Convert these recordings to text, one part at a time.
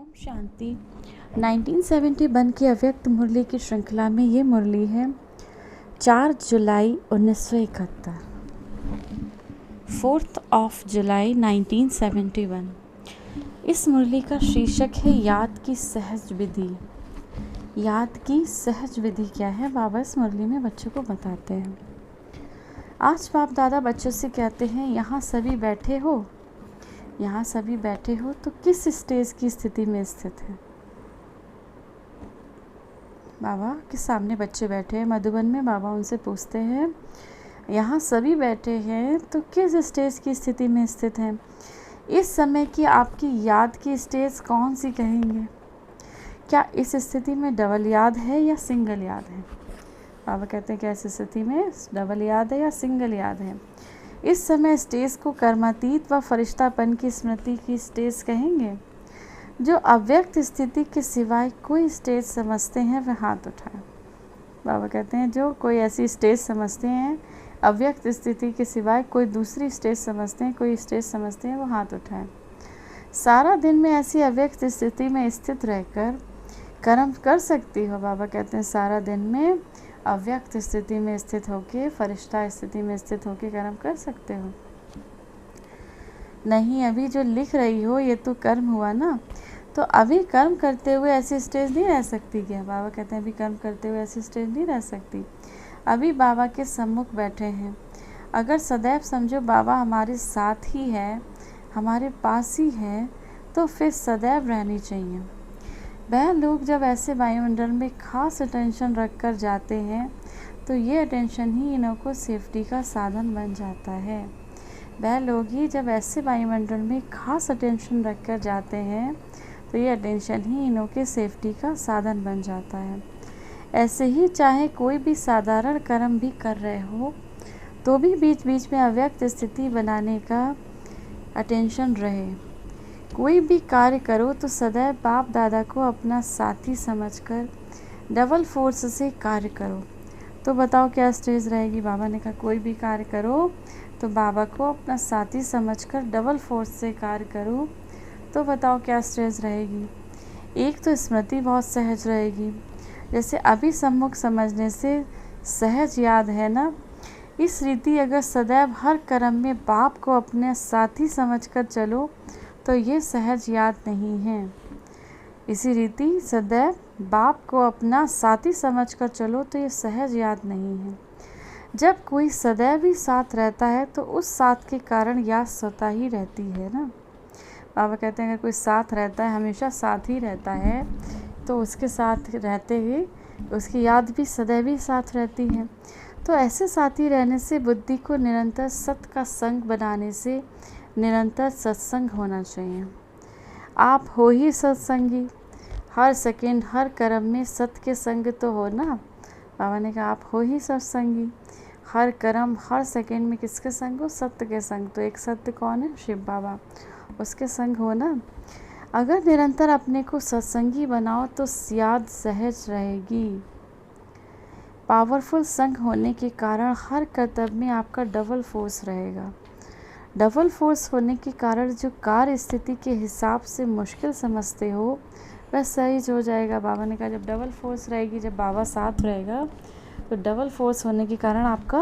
ओम शांति। 1971 की अव्यक्त मुरली की श्रृंखला में ये मुरली है 4 जुलाई 1971, 4 जुलाई 1971। इस मुरली का शीर्षक है याद की सहज विधि। याद की सहज विधि क्या है, बाबा इस मुरली में बच्चों को बताते हैं। आज बाप दादा बच्चों से कहते हैं, यहाँ सभी बैठे हो, यहाँ सभी बैठे हो तो किस स्टेज की स्थिति में स्थित है। बाबा के सामने बच्चे बैठे हैं मधुबन में। बाबा उनसे पूछते हैं, यहाँ सभी बैठे हैं तो किस स्टेज की स्थिति में स्थित हैं। इस समय की आपकी याद की स्टेज कौन सी कहेंगे? क्या इस स्थिति में डबल याद है या सिंगल याद है? बाबा कहते हैं कि इस स्थिति में डबल याद है या सिंगल याद है। इस समय स्टेज को कर्मातीत व फरिश्तापन की स्मृति की स्टेज कहेंगे। जो अव्यक्त स्थिति के सिवाय कोई स्टेज समझते हैं वह हाथ उठाएं। बाबा कहते हैं जो कोई ऐसी स्टेज समझते हैं, अव्यक्त स्थिति के सिवाय कोई दूसरी स्टेज समझते हैं, कोई स्टेज समझते हैं, वो हाथ उठाएं। सारा दिन में ऐसी अव्यक्त स्थिति में स्थित रहकर कर्म कर सकती हो। बाबा कहते हैं सारा दिन में अव्यक्त स्थिति में स्थित होके, फरिश्ता स्थिति में स्थित होके कर्म कर सकते हो। नहीं, अभी जो लिख रही हो ये तो कर्म हुआ ना, तो अभी कर्म करते हुए ऐसी स्टेज नहीं रह सकती क्या? बाबा कहते हैं अभी कर्म करते हुए ऐसी स्टेज नहीं रह सकती। अभी बाबा के सम्मुख बैठे हैं। अगर सदैव समझो बाबा हमारे साथ ही है, हमारे पास ही है, तो फिर सदैव रहनी चाहिए। वह लोग जब ऐसे वायुमंडल में खास अटेंशन रख कर जाते हैं तो ये अटेंशन ही इन्हों को सेफ्टी का साधन बन जाता है। वह लोग ही जब ऐसे वायुमंडल में खास अटेंशन रख कर जाते हैं तो ये अटेंशन ही इन्हों के सेफ्टी का साधन बन जाता है। ऐसे ही चाहे कोई भी साधारण कर्म भी कर रहे हो तो भी बीच बीच में अव्यक्त स्थिति बनाने का अटेंशन रहे। कोई भी कार्य करो तो सदैव बाप दादा को अपना साथी समझकर डबल फोर्स से कार्य करो। तो बताओ क्या स्टेज रहेगी? बाबा ने कहा कोई भी कार्य करो तो बाबा को अपना साथी समझकर डबल फोर्स से कार्य करो। तो बताओ क्या स्टेज रहेगी? एक तो स्मृति बहुत सहज रहेगी, जैसे अभी सम्मुख समझने से सहज याद है ना। इस रीति अगर सदैव हर कर्म में बाप को अपने साथी समझकर चलो तो ये सहज याद नहीं है। इसी रीति सदैव बाप को अपना साथी समझकर चलो तो ये सहज याद नहीं है। जब कोई सदैव ही साथ रहता है तो उस साथ के कारण याद स्वतः ही रहती है ना। बाबा कहते हैं अगर कोई साथ रहता है, हमेशा साथ ही रहता है, तो उसके साथ रहते ही उसकी याद भी सदैव ही साथ रहती है। तो ऐसे साथी रहने से, बुद्धि को निरंतर सत्य का संग बनाने से निरंतर सत्संग होना चाहिए। आप हो ही सत्संगी, हर सेकंड हर कर्म में सत्य के संग तो हो ना। बाबा ने कहा आप हो ही सत्संगी, हर कर्म हर सेकंड में किसके संग हो? सत्य के संग। तो एक सत्य कौन है? शिव बाबा, उसके संग हो ना। अगर निरंतर अपने को सत्संगी बनाओ तो याद सहज रहेगी। पावरफुल संग होने के कारण हर कर्तव्य में आपका डबल फोर्स रहेगा। डबल फोर्स होने के कारण जो कार्य स्थिति के हिसाब से मुश्किल समझते हो वह सहज हो जाएगा। बाबा ने कहा जब डबल फोर्स रहेगी, जब बाबा साथ रहेगा तो डबल फोर्स होने के कारण आपका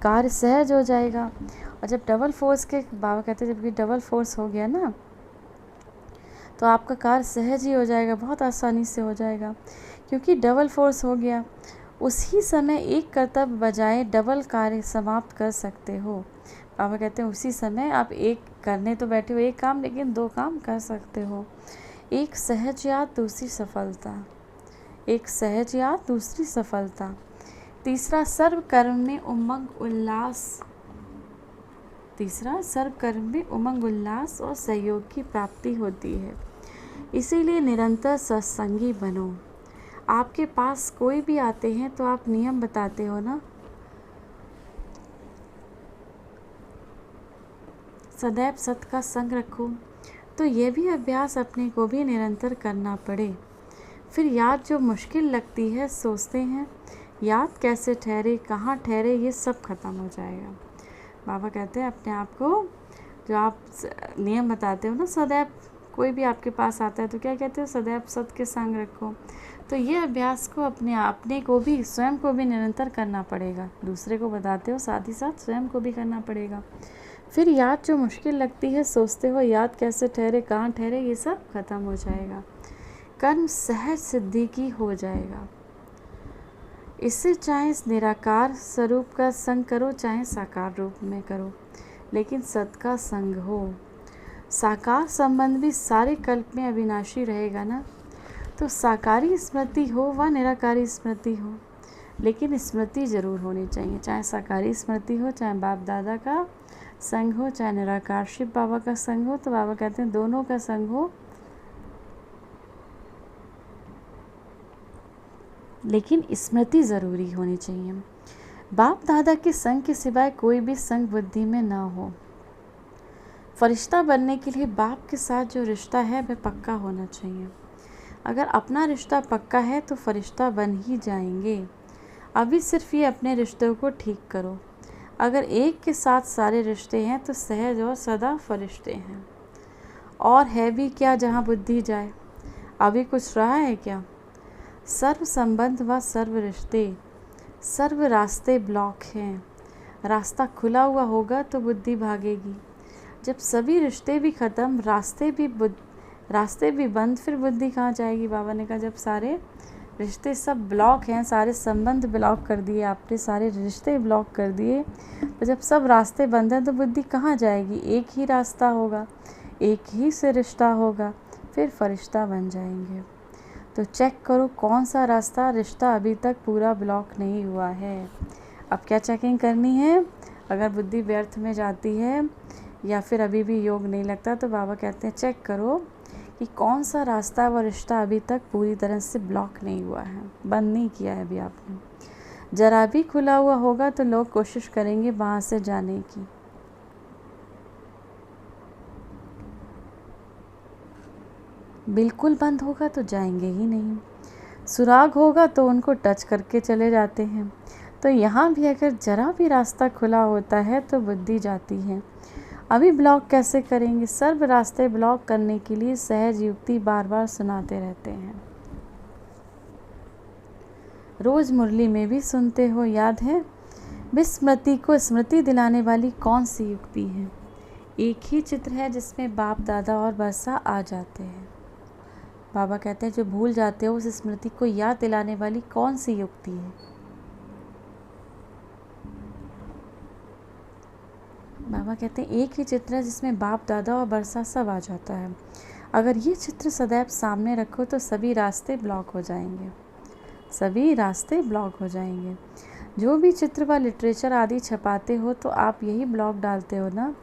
कार्य सहज हो जाएगा। और जब डबल फोर्स के, बाबा कहते हैं जब ये डबल फोर्स हो गया ना तो आपका कार्य सहज ही हो जाएगा, बहुत आसानी से हो जाएगा, क्योंकि डबल फोर्स हो गया। उसी समय एक कर्तव्य बजाय डबल कार्य समाप्त कर सकते हो। बाबा कहते हैं उसी समय आप एक करने तो बैठे हो एक काम, लेकिन 2 काम कर सकते हो। एक सहज याद, दूसरी सफलता। एक सहज याद, दूसरी सफलता। तीसरा सर्व कर्म में उमंग उल्लास। तीसरा सर्व कर्म में उमंग उल्लास और सहयोग की प्राप्ति होती है। इसीलिए निरंतर सत्संगी बनो। आपके पास कोई भी आते हैं तो आप नियम बताते हो ना, सदैव सत्य का संग रखो। तो ये भी अभ्यास अपने को भी निरंतर करना पड़े। फिर याद जो मुश्किल लगती है, सोचते हैं याद कैसे ठहरे, कहाँ ठहरे, ये सब खत्म हो जाएगा। बाबा कहते हैं अपने आप को, जो आप नियम बताते हो ना, सदैव कोई भी आपके पास आता है तो क्या कहते हो, सदैव सत्य के संग रखो। तो ये अभ्यास को अपने को भी, स्वयं को भी निरंतर करना पड़ेगा। दूसरे को बताते हो, साथ ही साथ स्वयं को भी करना पड़ेगा। फिर याद जो मुश्किल लगती है, सोचते हो याद कैसे ठहरे, कहाँ ठहरे, ये सब खत्म हो जाएगा। कर्म सहज सिद्धि की हो जाएगा। इससे चाहे निराकार स्वरूप का संग करो, चाहे साकार रूप में करो, लेकिन सत का संग हो। साकार संबंध भी सारे कल्प में अविनाशी रहेगा ना। तो साकारी स्मृति हो व निराकारी स्मृति हो, लेकिन स्मृति जरूर होनी चाहिए। चाहे साकारी स्मृति हो, चाहे बाप दादा का संग हो, चाहे निराकार शिव बाबा का संग हो, तो बाबा कहते हैं दोनों का संग हो, लेकिन स्मृति ज़रूरी होनी चाहिए। बाप दादा के संग के सिवाय कोई भी संग बुद्धि में ना हो। फरिश्ता बनने के लिए बाप के साथ जो रिश्ता है वह पक्का होना चाहिए। अगर अपना रिश्ता पक्का है तो फरिश्ता बन ही जाएंगे। अभी सिर्फ ये अपने रिश्तों को ठीक करो। अगर एक के साथ सारे रिश्ते हैं तो सहज और सदा फरिश्ते हैं। और है भी क्या जहाँ बुद्धि जाए, अभी कुछ रहा है क्या? सर्व संबंध व सर्व रिश्ते, सर्व रास्ते ब्लॉक हैं। रास्ता खुला हुआ होगा तो बुद्धि भागेगी। जब सभी रिश्ते भी ख़त्म, रास्ते भी बंद, फिर बुद्धि कहाँ जाएगी? बाबा ने कहा जब सारे रिश्ते सब ब्लॉक हैं, सारे संबंध ब्लॉक कर दिए आपने, सारे रिश्ते ब्लॉक कर दिए, तो जब सब रास्ते बंद हैं तो बुद्धि कहाँ जाएगी? एक ही रास्ता होगा, एक ही से रिश्ता होगा, फिर फरिश्ता बन जाएंगे। तो चेक करो कौन सा रिश्ता अभी तक पूरा ब्लॉक नहीं हुआ है। अब क्या चेकिंग करनी है? अगर बुद्धि व्यर्थ में जाती है या फिर अभी भी योग नहीं लगता, तो बाबा कहते हैं चेक करो कि कौन सा रास्ता व रिश्ता अभी तक पूरी तरह से ब्लॉक नहीं हुआ है, बंद नहीं किया है अभी आपने। जरा भी खुला हुआ होगा तो लोग कोशिश करेंगे वहाँ से जाने की। बिल्कुल बंद होगा तो जाएंगे ही नहीं। सुराग होगा तो उनको टच करके चले जाते हैं। तो यहाँ भी अगर जरा भी रास्ता खुला होता है तो बुद्धि जाती है। अभी ब्लॉक कैसे करेंगे? सर्व रास्ते ब्लॉक करने के लिए सहज युक्ति बार बार सुनाते रहते हैं। रोज मुरली में भी सुनते हो, याद है? विस्मृति को स्मृति दिलाने वाली कौन सी युक्ति है? एक ही चित्र है जिसमें बाप दादा और बरसा आ जाते हैं। बाबा कहते हैं जो भूल जाते हो उस स्मृति को याद दिलाने वाली कौन सी युक्ति है? बाबा कहते हैं एक ही चित्र है जिसमें बाप दादा और बरसा सब आ जाता है। अगर ये चित्र सदैव सामने रखो तो सभी रास्ते ब्लॉक हो जाएंगे, सभी रास्ते ब्लॉक हो जाएंगे। जो भी चित्र व लिटरेचर आदि छपाते हो तो आप यही ब्लॉक डालते हो ना।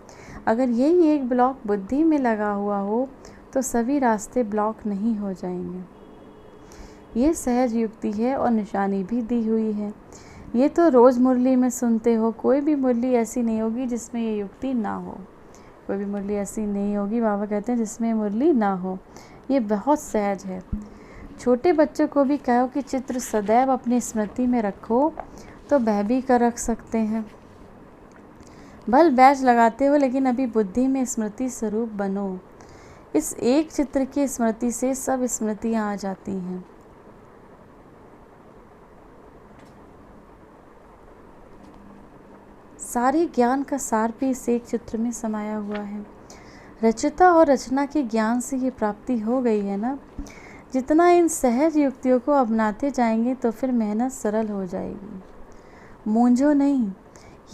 अगर यही एक ब्लॉक बुद्धि में लगा हुआ हो तो सभी रास्ते ब्लॉक नहीं हो जाएंगे। ये सहज युक्ति है और निशानी भी दी हुई है। ये तो रोज़ मुरली में सुनते हो, कोई भी मुरली ऐसी नहीं होगी जिसमें ये युक्ति ना हो। कोई भी मुरली ऐसी नहीं होगी, बाबा कहते हैं, जिसमें मुरली ना हो। ये बहुत सहज है। छोटे बच्चों को भी कहो कि चित्र सदैव अपनी स्मृति में रखो तो वह भी कर रख सकते हैं। भल बैच लगाते हो लेकिन अभी बुद्धि में स्मृति स्वरूप बनो। इस एक चित्र की स्मृति से सब स्मृतियाँ आ जाती हैं। सारे ज्ञान का सार भी इस एक चित्र में समाया हुआ है। रचयिता और रचना के ज्ञान से ये प्राप्ति हो गई है ना। जितना इन सहज युक्तियों को अपनाते जाएंगे तो फिर मेहनत सरल हो जाएगी। मूंझो नहीं,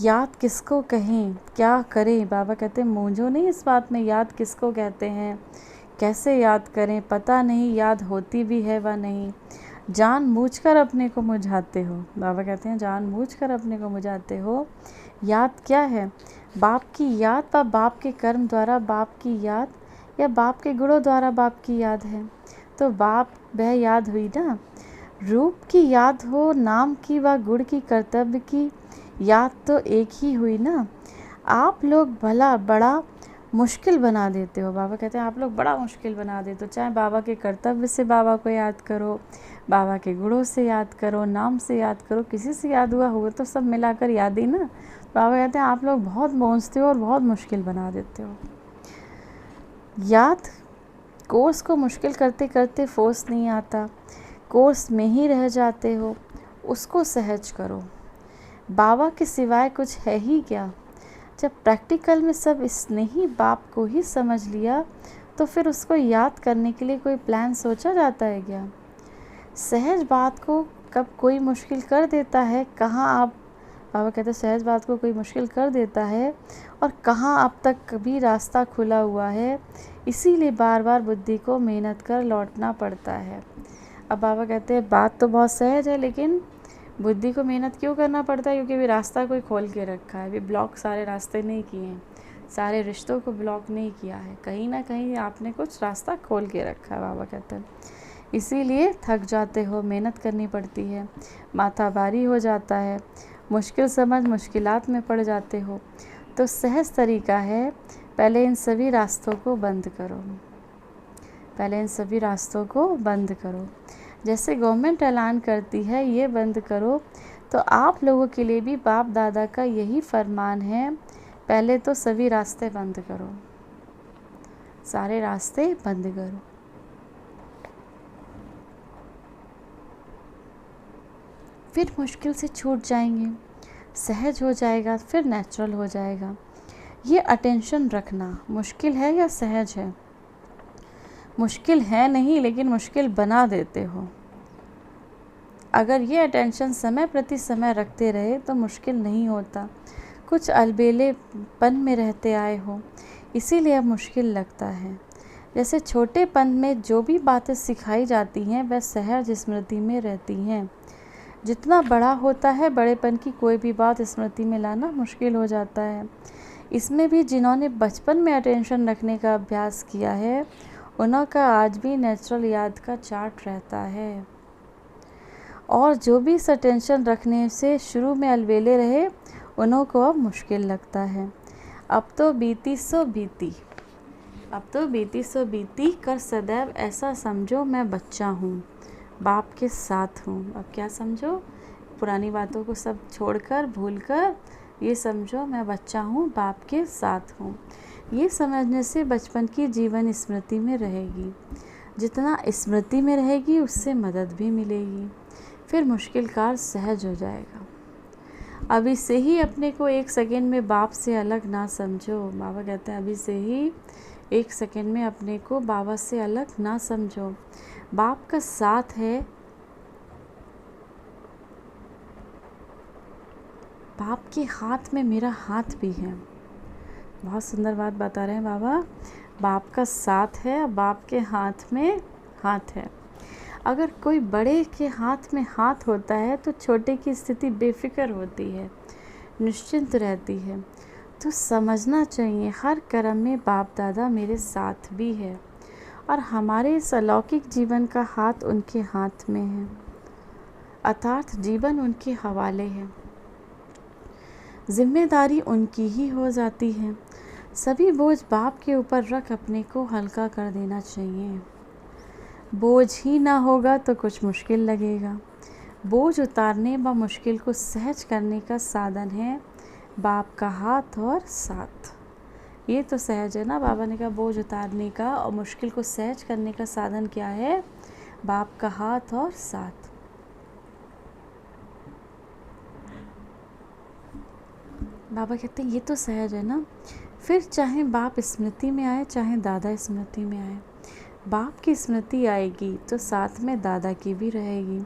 याद किसको कहें, क्या करें? बाबा कहते हैं मूंझो नहीं इस बात में, याद किसको कहते हैं, कैसे याद करें, पता नहीं याद होती भी है व नहीं। जानबूझकर अपने को मुझाते हो। बाबा कहते हैं जानबूझकर अपने को मुझाते हो। याद क्या है? बाप की याद व बाप के कर्म द्वारा बाप की याद, या बाप के गुणों द्वारा बाप की याद है। तो बाप वह याद हुई ना। रूप की याद हो, नाम की व गुण की, कर्तव्य की याद तो एक ही हुई ना। आप लोग भला बड़ा मुश्किल बना देते हो। बाबा कहते हैं आप लोग बड़ा मुश्किल बना देते हो। चाहे बाबा के कर्तव्य से बाबा को याद करो, बाबा के गुणों से याद करो, नाम से याद करो, किसी से याद हुआ होगा तो सब मिलाकर याद ही ना। बाबा कहते हैं आप लोग बहुत पहुँचते हो और बहुत मुश्किल बना देते हो। याद कोर्स को मुश्किल करते करते फोर्स नहीं आता, कोर्स में ही रह जाते हो, उसको सहज करो। बाबा के सिवाय कुछ है ही क्या? जब प्रैक्टिकल में सब इसने ही बाप को ही समझ लिया तो फिर उसको याद करने के लिए कोई प्लान सोचा जाता है क्या? सहज बात को कब कोई मुश्किल कर देता है, कहाँ आप बाबा कहते हैं सहज बात को कोई मुश्किल कर देता है और कहाँ अब तक कभी रास्ता खुला हुआ है, इसीलिए बार बार बुद्धि को मेहनत कर लौटना पड़ता है। अब बाबा कहते हैं बात तो बहुत सहज है, लेकिन बुद्धि को मेहनत क्यों करना पड़ता है? क्योंकि अभी रास्ता कोई खोल के रखा है, अभी ब्लॉक सारे रास्ते नहीं किए हैं, सारे रिश्तों को ब्लॉक नहीं किया है, कहीं ना कहीं आपने कुछ रास्ता खोल के रखा है। बाबा कहते हैं इसीलिए थक जाते हो, मेहनत करनी पड़ती है, माथा भारी हो जाता है, मुश्किल समझ मुश्किलात में पड़ जाते हो। तो सहज तरीका है, पहले इन सभी रास्तों को बंद करो, पहले इन सभी रास्तों को बंद करो। जैसे गवर्नमेंट ऐलान करती है ये बंद करो, तो आप लोगों के लिए भी बाप दादा का यही फरमान है, पहले तो सभी रास्ते बंद करो, सारे रास्ते बंद करो। फिर मुश्किल से छूट जाएंगे, सहज हो जाएगा, फिर नेचुरल हो जाएगा। ये अटेंशन रखना, मुश्किल है या सहज है? मुश्किल है नहीं, लेकिन मुश्किल बना देते हो। अगर ये अटेंशन समय प्रति समय रखते रहे तो मुश्किल नहीं होता। कुछ अलबेलेपन में रहते आए हो, इसीलिए अब मुश्किल लगता है। जैसे छोटेपन में जो भी बातें सिखाई जाती हैं वह सहज स्मृति में रहती हैं। जितना बड़ा होता है, बड़ेपन की कोई भी बात स्मृति में लाना मुश्किल हो जाता है। इसमें भी जिन्होंने बचपन में अटेंशन रखने का अभ्यास किया है, उन्हों का आज भी नेचुरल याद का चार्ट रहता है। और जो भी इस अटेंशन रखने से शुरू में अलबेले रहे, उन्हों को अब मुश्किल लगता है। अब तो बीती सो बीती, अब तो बीती सो बीती कर सदैव ऐसा समझो मैं बच्चा हूँ, बाप के साथ हूँ। अब क्या समझो? पुरानी बातों को सब छोड़कर, भूलकर ये समझो मैं बच्चा हूँ, बाप के साथ हूँ। ये समझने से बचपन की जीवन स्मृति में रहेगी। जितना स्मृति में रहेगी उससे मदद भी मिलेगी, फिर मुश्किल कार सहज हो जाएगा। अभी से ही अपने को एक सेकेंड में बाप से अलग ना समझो। बाबा कहते हैं अभी से ही एक सेकेंड में अपने को बाबा से अलग ना समझो। बाप का साथ है, बाप के हाथ में मेरा हाथ भी है। बहुत सुंदर बात बता रहे हैं बाबा, बाप का साथ है, बाप के हाथ में हाथ है। अगर कोई बड़े के हाथ में हाथ होता है तो छोटे की स्थिति बेफिक्र होती है, निश्चिंत रहती है। तो समझना चाहिए हर कर्म में बाप दादा मेरे साथ भी है और हमारे इस अलौकिक जीवन का हाथ उनके हाथ में है, अर्थात जीवन उनके हवाले है, जिम्मेदारी उनकी ही हो जाती है। सभी बोझ बाप के ऊपर रख अपने को हल्का कर देना चाहिए। बोझ ही ना होगा तो कुछ मुश्किल लगेगा। बोझ उतारने व मुश्किल को सहज करने का साधन है बाप का हाथ और साथ। ये तो सहज है ना, बाबा ने कहा बोझ उतारने का और मुश्किल को सहज करने का साधन क्या है? बाप का हाथ और साथ। बाबा कहते हैं ये तो सहज है ना, फिर चाहे बाप स्मृति में आए चाहे दादा स्मृति में आए, बाप की स्मृति आएगी तो साथ में दादा की भी रहेगी,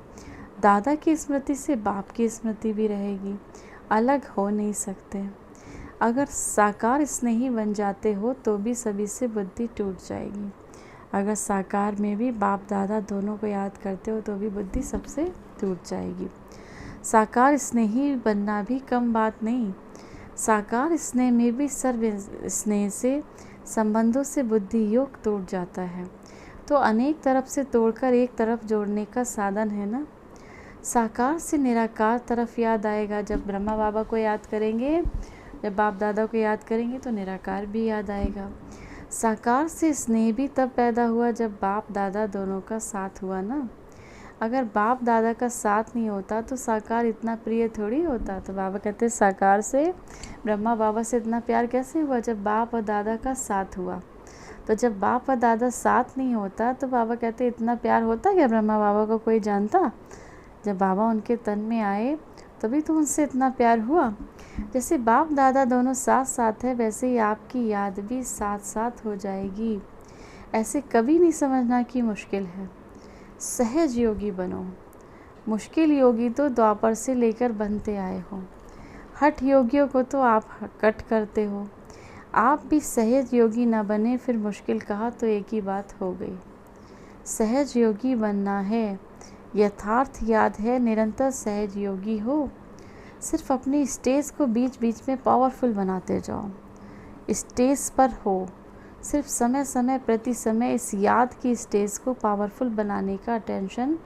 दादा की स्मृति से बाप की स्मृति भी रहेगी, अलग हो नहीं सकते। अगर साकार स्नेही बन जाते हो तो भी सभी से बुद्धि टूट जाएगी। अगर साकार में भी बाप दादा दोनों को याद करते हो तो भी बुद्धि सबसे टूट जाएगी। साकार स्नेही बनना भी कम बात नहीं, साकार स्नेह में भी सर्व स्नेह से संबंधों से बुद्धि योग टूट जाता है, तो अनेक तरफ से तोड़कर एक तरफ जोड़ने का साधन है ना। साकार से निराकार तरफ याद आएगा। जब ब्रह्मा बाबा को याद करेंगे, जब बाप दादा को याद करेंगे तो निराकार भी याद आएगा। साकार से स्नेह भी तब पैदा हुआ जब बाप दादा दोनों का साथ हुआ ना। अगर बाप दादा का साथ नहीं होता तो साकार इतना प्रिय थोड़ी होता। तो बाबा कहते हैं साकार से ब्रह्मा बाबा से इतना प्यार कैसे हुआ? जब बाप और दादा का साथ हुआ। तो जब बाप और दादा साथ नहीं होता तो बाबा कहते इतना प्यार होता क्या ब्रह्मा बाबा को कोई जानता? जब बाबा उनके तन में आए तभी तो उनसे इतना प्यार हुआ। जैसे बाप दादा दोनों साथ साथ है, वैसे ही आपकी याद भी साथ साथ हो जाएगी। ऐसे कभी नहीं समझना कि मुश्किल है। सहज योगी बनो। मुश्किल योगी तो द्वापर से लेकर बनते आए हो। हठ योगियों को तो आप कट करते हो। आप भी सहज योगी न बने फिर मुश्किल कहा तो एक ही बात हो गई। सहज योगी बनना है, यथार्थ याद है, निरंतर सहज योगी हो। सिर्फ अपनी स्टेज को बीच बीच में पावरफुल बनाते जाओ। स्टेज पर हो, सिर्फ समय समय प्रति समय इस याद की स्टेज को पावरफुल बनाने का टेंशन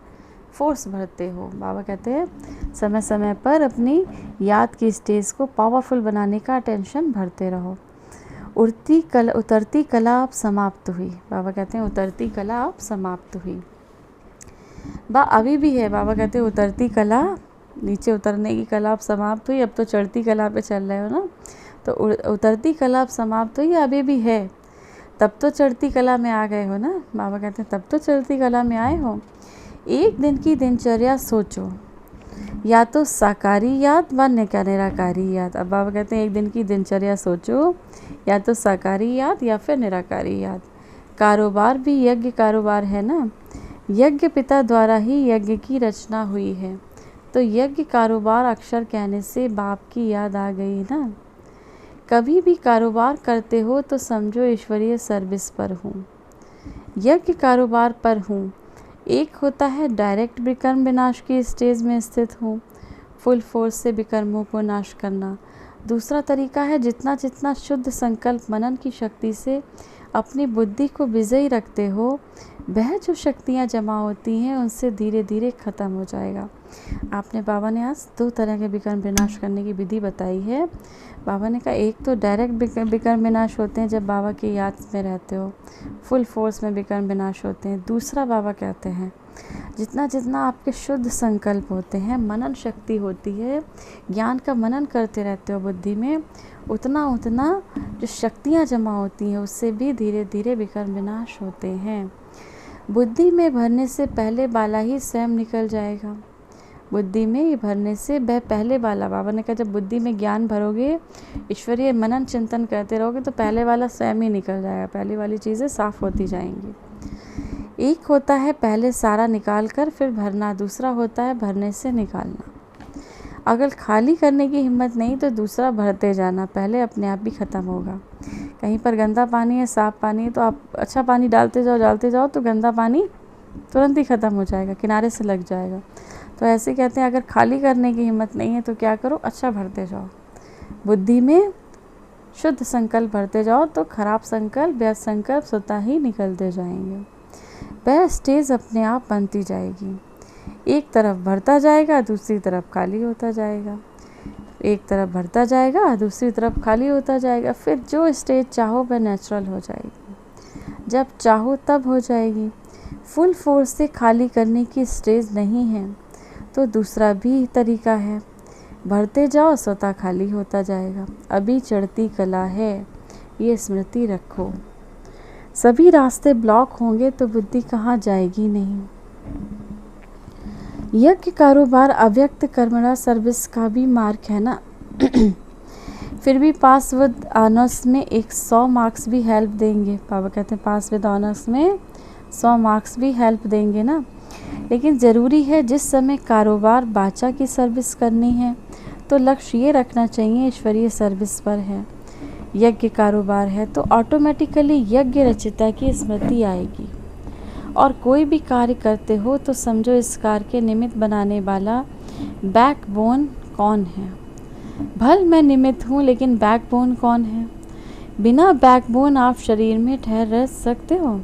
फोर्स भरते हो। बाबा कहते हैं समय समय पर अपनी याद की स्टेज को पावरफुल बनाने का टेंशन भरते रहो। उतरती कला अब समाप्त हुई। बाबा कहते हैं उतरती कला अब समाप्त हुई। अभी भी है। बाबा कहते हैं उतरती कला, नीचे उतरने की कला अब समाप्त हुई, अब तो चढ़ती कला पे चल रहे हो ना। तो उतरती कला अब समाप्त हुई, अभी भी है, तब तो चढ़ती कला में आ गए हो ना। बाबा कहते हैं तब तो चढ़ती कला में आए हो। एक दिन की दिनचर्या सोचो, या तो साकारी याद व निराकारी याद। अब बाबा कहते हैं एक दिन की दिनचर्या सोचो, या तो साकारी याद या फिर निराकारी याद। कारोबार भी यज्ञ कारोबार है ना। यज्ञ पिता द्वारा ही यज्ञ की रचना हुई है, तो यज्ञ कारोबार अक्षर कहने से बाप की याद आ गई ना। कभी भी कारोबार करते हो तो समझो ईश्वरीय सर्विस पर हूँ, यज्ञ कारोबार पर हूँ। एक होता है डायरेक्ट विकर्म विनाश की स्टेज में स्थित हूँ, फुल फोर्स से विकर्मों को नाश करना। दूसरा तरीका है जितना जितना शुद्ध संकल्प मनन की शक्ति से अपनी बुद्धि को विजयी रखते हो, वह जो शक्तियाँ जमा होती हैं उनसे धीरे धीरे ख़त्म हो जाएगा। आपने बाबा ने आज 2 तरह के विकर्म विनाश करने की विधि बताई है। बाबा ने कहा एक तो डायरेक्ट विकर्म विनाश होते हैं जब बाबा की याद में रहते हो, फुल फोर्स में विकर्म विनाश होते हैं। दूसरा बाबा कहते हैं जितना जितना आपके शुद्ध संकल्प होते हैं, मनन शक्ति होती है, ज्ञान का मनन करते रहते हो बुद्धि में, उतना उतना जो शक्तियाँ जमा होती हैं उससे भी धीरे धीरे विकर्म विनाश होते हैं। बुद्धि में भरने से पहले वाला ही स्वयं निकल जाएगा। बुद्धि में ये भरने से वह पहले वाला, बाबा ने कहा जब बुद्धि में ज्ञान भरोगे, ईश्वरीय मनन चिंतन करते रहोगे तो पहले वाला स्वयं ही निकल जाएगा, पहले वाली चीज़ें साफ होती जाएंगी। एक होता है पहले सारा निकाल कर फिर भरना, दूसरा होता है भरने से निकालना। अगर खाली करने की हिम्मत नहीं तो दूसरा भरते जाना, पहले अपने आप ही ख़त्म होगा। कहीं पर गंदा पानी है, साफ़ पानी है, तो आप अच्छा पानी डालते जाओ तो गंदा पानी तुरंत ही ख़त्म हो जाएगा, किनारे से लग जाएगा। तो ऐसे कहते हैं अगर खाली करने की हिम्मत नहीं है तो क्या करो, अच्छा भरते जाओ। बुद्धि में शुद्ध संकल्प भरते जाओ तो खराब संकल्प, व्यर्थ संकल्प स्वतः ही निकलते जाएंगे। वह स्टेज अपने आप बनती जाएगी। एक तरफ भरता जाएगा, दूसरी तरफ खाली होता जाएगा। एक तरफ भरता जाएगा, दूसरी तरफ खाली होता जाएगा। फिर जो स्टेज चाहो वह नेचुरल हो जाएगी, जब चाहो तब हो जाएगी। फुल फोर्स से खाली करने की स्टेज नहीं है तो दूसरा भी तरीका है, भरते जाओ स्वतः खाली होता जाएगा। अभी चढ़ती कला है, ये स्मृति रखो। सभी रास्ते ब्लॉक होंगे तो बुद्धि कहाँ जाएगी नहीं। यज्ञ कारोबार अव्यक्त कर्मणा सर्विस का भी मार्क है ना। फिर भी पास विद ऑनर्स में 100 मार्क्स भी हेल्प देंगे। बाबा कहते हैं पास विद ऑनर्स में 100 मार्क्स भी हेल्प देंगे ना। लेकिन ज़रूरी है जिस समय कारोबार बाचा की सर्विस करनी है तो लक्ष्य ये रखना चाहिए ईश्वरीय सर्विस पर है। यज्ञ कारोबार है तो ऑटोमेटिकली यज्ञ रचिता की स्मृति आएगी। और कोई भी कार्य करते हो तो समझो इस कार्य के निमित्त बनाने वाला बैकबोन कौन है। भल मैं निमित्त हूँ लेकिन बैकबोन कौन है। बिना बैकबोन आप शरीर में ठहर रह सकते हो,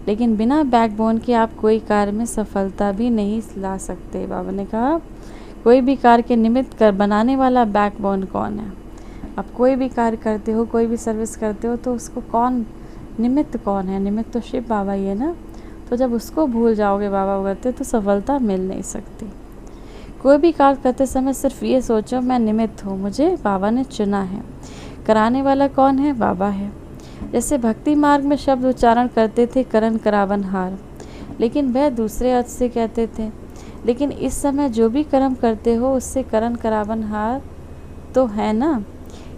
लेकिन बिना बैकबोन के आप कोई कार्य में सफलता भी नहीं ला सकते। बाबा ने कहा कोई भी कार्य के निमित्त कर बनाने वाला बैकबोन कौन है। अब कोई भी कार्य करते हो, कोई भी सर्विस करते हो तो उसको कौन निमित्त कौन है। निमित्त तो शिव बाबा ही है ना। तो जब उसको भूल जाओगे बाबा करते तो सफलता मिल नहीं सकती। कोई भी कार्य करते समय सिर्फ ये सोचो मैं निमित्त हूँ, मुझे बाबा ने चुना है। कराने वाला कौन है, बाबा है। जैसे भक्ति मार्ग में शब्द उच्चारण करते थे करण करावन हार, लेकिन वह दूसरे अर्थ से कहते थे। लेकिन इस समय जो भी कर्म करते हो उससे करण करावन हार तो है ना।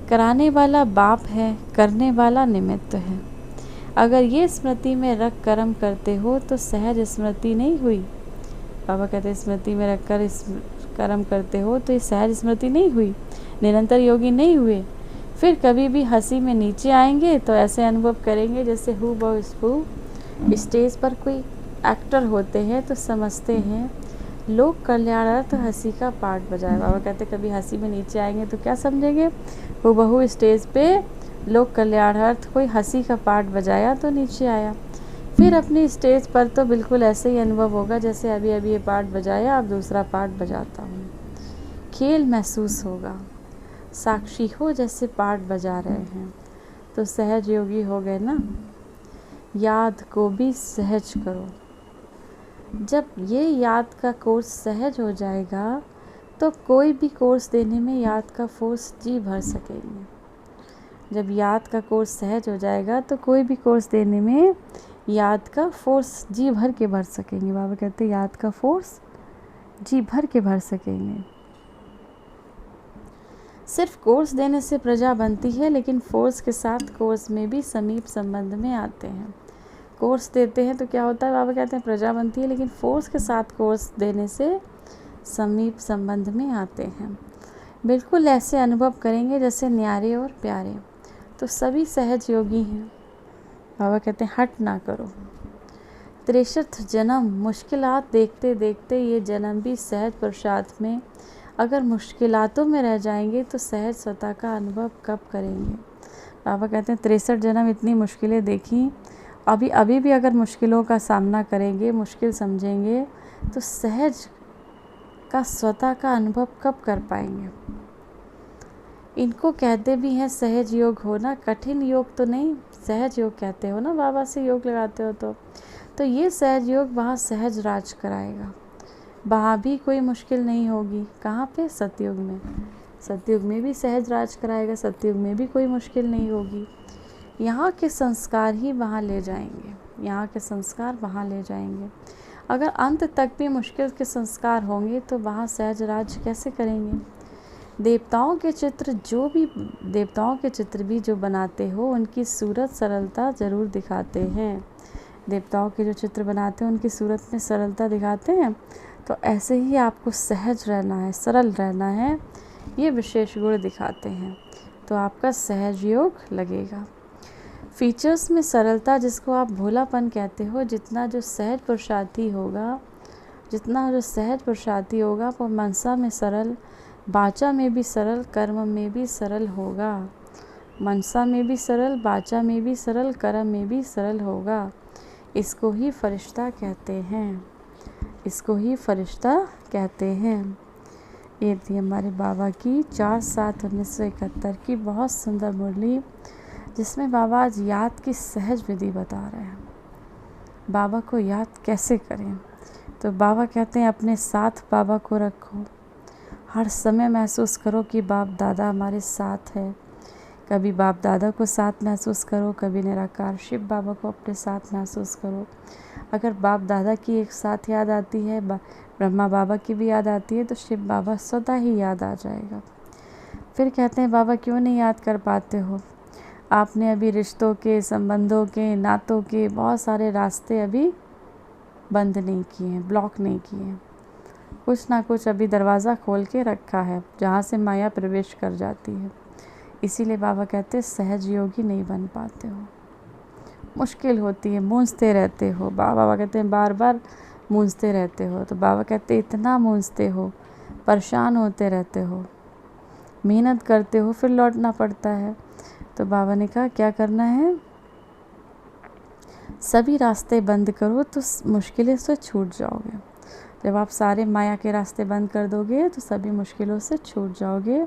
कराने वाला बाप है, करने वाला निमित्त है। अगर ये स्मृति में रख कर्म करते हो तो सहज स्मृति नहीं हुई। बाबा कहते स्मृति में रख कर कर्म करते हो तो ये सहज स्मृति नहीं हुई, निरंतर योगी नहीं हुए। फिर कभी भी हंसी में नीचे आएंगे तो ऐसे अनुभव करेंगे जैसे हु बहु स्टेज पर कोई एक्टर होते हैं तो समझते हैं लोक कल्याणार्थ हंसी का पार्ट बजाए। बाबा कहते कभी हंसी में नीचे आएंगे तो क्या समझेंगे, हूबहू स्टेज पे लोक कल्याणार्थ कोई हंसी का पार्ट बजाया तो नीचे आया। फिर अपनी स्टेज पर तो बिल्कुल ऐसे ही अनुभव होगा जैसे अभी अभी ये पार्ट बजाया, अब दूसरा पार्ट बजाता हूँ। खेल महसूस होगा, साक्षी हो जैसे पार्ट बजा रहे हैं। तो सहज योगी हो गए ना। याद को भी सहज करो। जब ये याद का कोर्स सहज हो जाएगा तो कोई भी कोर्स देने में याद का फोर्स जी भर सकेंगे। जब याद का कोर्स सहज हो जाएगा तो कोई भी कोर्स देने में याद का फोर्स जी भर के भर सकेंगे। बाबा कहते हैं याद का फोर्स जी भर के भर सकेंगे। सिर्फ कोर्स देने से प्रजा बनती है, लेकिन फोर्स के साथ कोर्स में भी समीप संबंध में आते हैं। कोर्स देते हैं तो क्या होता है, बाबा कहते हैं प्रजा बनती है, लेकिन फोर्स के साथ कोर्स देने से समीप संबंध में आते हैं। बिल्कुल ऐसे अनुभव करेंगे जैसे न्यारे और प्यारे। तो सभी सहज योगी हैं। बाबा कहते हैं हट ना करो। 63 जन्म मुश्किलात देखते देखते ये जन्म भी सहज प्रसाद में, अगर मुश्किलातों में रह जाएंगे तो सहज स्वतः का अनुभव कब करेंगे। बाबा कहते हैं 63 जन्म इतनी मुश्किलें देखी, अभी भी अगर मुश्किलों का सामना करेंगे, मुश्किल समझेंगे तो सहज का स्वतः का अनुभव कब कर पाएंगे। इनको कहते भी हैं सहज योग होना, कठिन योग तो नहीं, सहज योग कहते हो ना, बाबा से योग लगाते हो तो ये सहज योग वहाँ सहज राज कराएगा। वहाँ भी कोई मुश्किल नहीं होगी। कहाँ पे, सतयुग में। सतयुग में भी सहज राज कराएगा, सतयुग में भी कोई मुश्किल नहीं होगी। यहाँ के संस्कार ही वहाँ ले जाएंगे, यहाँ के संस्कार वहाँ ले जाएंगे। अगर अंत तक भी मुश्किल के संस्कार होंगे तो वहाँ सहज राज कैसे करेंगे। देवताओं के चित्र भी जो बनाते हो उनकी सूरत सरलता ज़रूर दिखाते हैं। देवताओं के जो चित्र बनाते हैं उनकी सूरत में सरलता दिखाते हैं। तो ऐसे ही आपको सहज रहना है, सरल रहना है, ये विशेष गुण दिखाते हैं तो आपका सहज योग लगेगा। फीचर्स में सरलता, जिसको आप भोलापन कहते हो, जितना जो सहज पुरुषार्थी होगा वो मनसा में सरल, वाचा में भी सरल, कर्म में भी सरल होगा। मनसा में भी सरल, वाचा में भी सरल, कर्म में भी सरल होगा। इसको ही फरिश्ता कहते हैं, इसको ही फरिश्ता कहते हैं। ये थी हमारे बाबा की 4/7/1971 की बहुत सुंदर मुरली, जिसमें बाबा आज याद की सहज विधि बता रहे हैं। बाबा को याद कैसे करें। तो बाबा कहते हैं अपने साथ बाबा को रखो, हर समय महसूस करो कि बाप दादा हमारे साथ है। कभी बाप दादा को साथ महसूस करो, कभी निराकार शिव बाबा को अपने साथ महसूस करो। अगर बाप दादा की एक साथ याद आती है, ब्रह्मा बाबा की भी याद आती है, तो शिव बाबा स्वतः ही याद आ जाएगा। फिर कहते हैं बाबा क्यों नहीं याद कर पाते हो। आपने अभी रिश्तों के, संबंधों के, नातों के बहुत सारे रास्ते अभी बंद नहीं किए हैं, ब्लॉक नहीं किए हैं। कुछ ना कुछ अभी दरवाज़ा खोल के रखा है जहाँ से माया प्रवेश कर जाती है। इसीलिए बाबा कहते हैं सहज योगी नहीं बन पाते हो, मुश्किल होती है, मूंझते रहते हो। बाबा कहते हैं बार बार मूंझते रहते हो। तो बाबा कहते हैं इतना मूंझते हो, परेशान होते रहते हो, मेहनत करते हो, फिर लौटना पड़ता है। तो बाबा ने कहा क्या करना है, सभी रास्ते बंद करो तो मुश्किलें से छूट जाओगे। जब आप सारे माया के रास्ते बंद कर दोगे तो सभी मुश्किलों से छूट जाओगे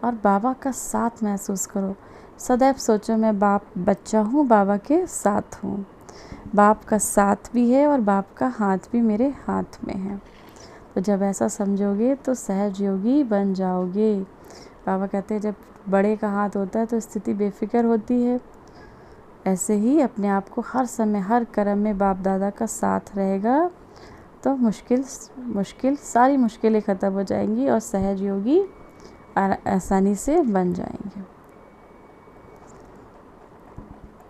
और बाबा का साथ महसूस करो। सदैव सोचो मैं बच्चा हूँ, बाबा के साथ हूँ। बाप का साथ भी है और बाप का हाथ भी मेरे हाथ में है। तो जब ऐसा समझोगे तो सहज योगी बन जाओगे। बाबा कहते हैं जब बड़े का हाथ होता है तो स्थिति बेफिक्र होती है, ऐसे ही अपने आप को हर समय हर कर्म में बाप दादा का साथ रहेगा तो सारी मुश्किलें ख़त्म हो जाएंगी और सहज योगी आसानी से बन जाएंगे।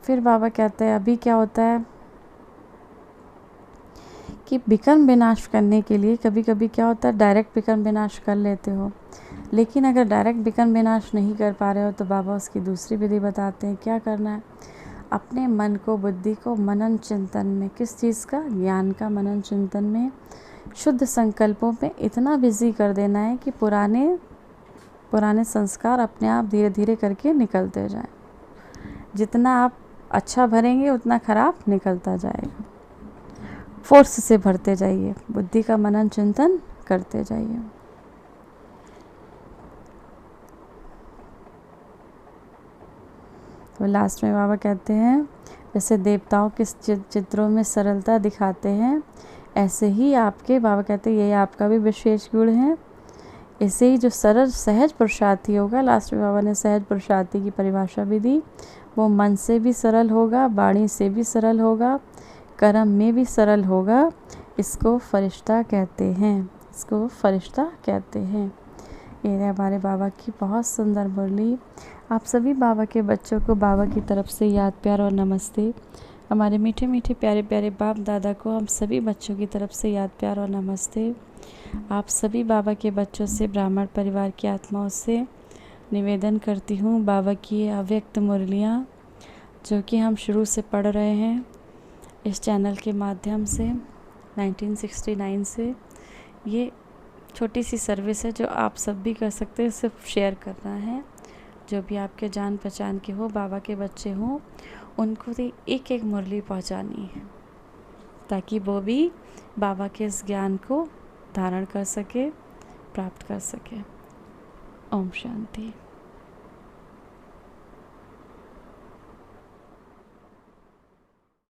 फिर बाबा कहते हैं अभी क्या होता है कि विकर्म विनाश करने के लिए कभी कभी क्या होता है डायरेक्ट विकर्म विनाश कर लेते हो, लेकिन अगर डायरेक्ट विकर्म विनाश नहीं कर पा रहे हो तो बाबा उसकी दूसरी विधि बताते हैं। क्या करना है, अपने मन को बुद्धि को मनन चिंतन में, किस चीज़ का, ज्ञान का मनन चिंतन में, शुद्ध संकल्पों में इतना बिजी कर देना है कि पुराने संस्कार अपने आप धीरे धीरे करके निकलते जाएं। जितना आप अच्छा भरेंगे उतना खराब निकलता जाएगा। फोर्स से भरते जाइए, बुद्धि का मनन चिंतन करते जाइए। तो लास्ट में बाबा कहते हैं जैसे देवताओं के चित्रों में सरलता दिखाते हैं, ऐसे ही आपके, बाबा कहते हैं ये आपका भी विशेष गुण है। ऐसे ही जो सरल सहज पुरुषार्थी होगा, लास्ट में बाबा ने सहज पुरुषार्थी की परिभाषा भी दी, वो मन से भी सरल होगा, वाणी से भी सरल होगा, कर्म में भी सरल होगा। इसको फरिश्ता कहते हैं, इसको फरिश्ता कहते हैं। ये हमारे बाबा की बहुत सुंदर मुरली। आप सभी बाबा के बच्चों को बाबा की तरफ से याद प्यार और नमस्ते। हमारे मीठे मीठे प्यारे प्यारे बाप दादा को हम सभी बच्चों की तरफ से याद प्यार और नमस्ते। आप सभी बाबा के बच्चों से, ब्राह्मण परिवार की आत्माओं से निवेदन करती हूँ, बाबा की अव्यक्त मुरलियाँ जो कि हम शुरू से पढ़ रहे हैं इस चैनल के माध्यम से 1969 से, ये छोटी सी सर्विस है जो आप सब भी कर सकते हैं। सिर्फ शेयर करना है, जो भी आपके जान पहचान के हो, बाबा के बच्चे हों, उनको तो एक एक मुरली पहुंचानी है ताकि वो भी बाबा के इस ज्ञान को धारण कर सके, प्राप्त कर सके। ओम शांति।